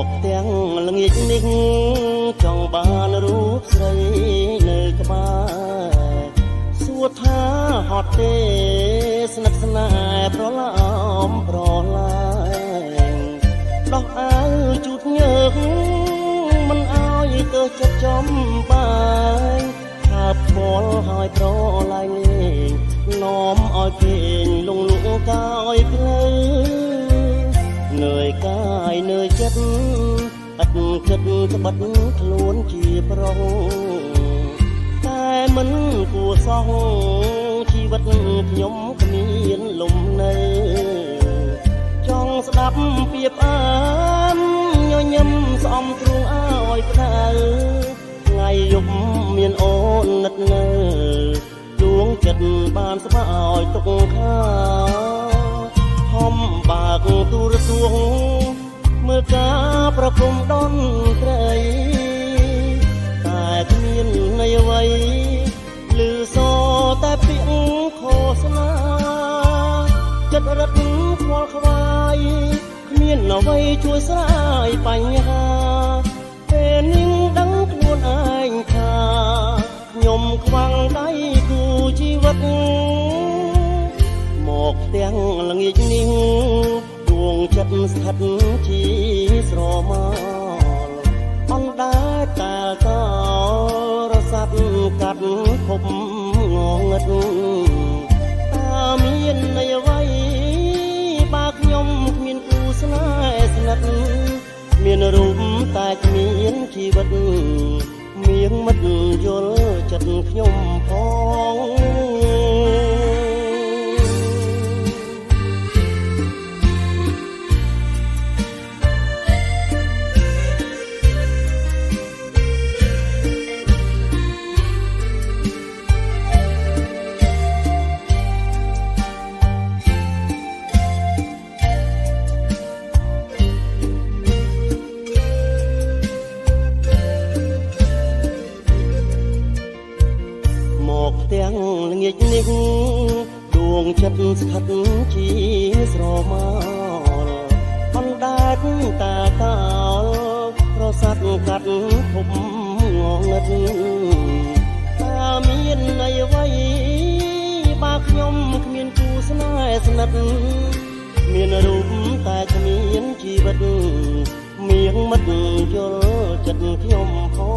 មកទាំងល្ងាចនេះចង់បានរូបស្រីនៅក្បែរសួរថាហត់ទេស្និទ្ធស្នេហ៍ប្រឡំប្រឡាយដោះអាវជូតញើសមិនអោយទៅចិត្តចំបាយថាផ្ពាល់ហើយប្រឡាយលេងនាំឲ្យពេញលងលក់កាយភ្លឺនឿយកាយនឿយចិត្តឥតគិតក្បិតខ្លួនជាប្រុសតែមិនគួរសោះជីវិតខ្ញុំគ្មានលំនៅចង់ស្ដាប់ពាក្យផ្អែមញញឹមស្អំទ្រូងឲ្យក្តៅថ្ងៃយប់មានអូននិតនៅដួងចិត្តបានស្បើយទុកខាហំបាកទូរទស្សន៍មើលការប្រគំដនត្រីតែគ្មានន័យអ្វីឮសតែពាក្យឃោសនាចិត្តរត់ខ្វល់ខ្វាយគ្មានអ្វីជួយស្រាយបញ្ហាពេលនេះដឹងខ្លួនឯងថាខ្ញុំខ្វាំងដៃគូជីវិតមកទាំងល្ងាចនេះដួងចិត្តស្ថិតជាស្រមោលអណ្ដែតតែកោរសាត់កាត់ភពងងឹតតើមានន័យអ្វីបើខ្ញុំគ្មានគូស្នេហ៍ស្និទ្ធមានរូបតែគ្មានជីវិតមៀងមិត្តយល់ចិត្តខ្ញុំផងទាំងល្ងាចនេះដួងចិត្តស្ថិតជាស្រមោលអណ្ដែតតាកោលប្រសាទកាត់ភពងងឹតតើមានន័យអ្វីបើខ្ញុំគ្មានគូស្នេហ៍ស្និទ្ធមានរូបតែគ្មានជីវិតមៀងមិត្តយល់ចិត្តខ្ញុំផង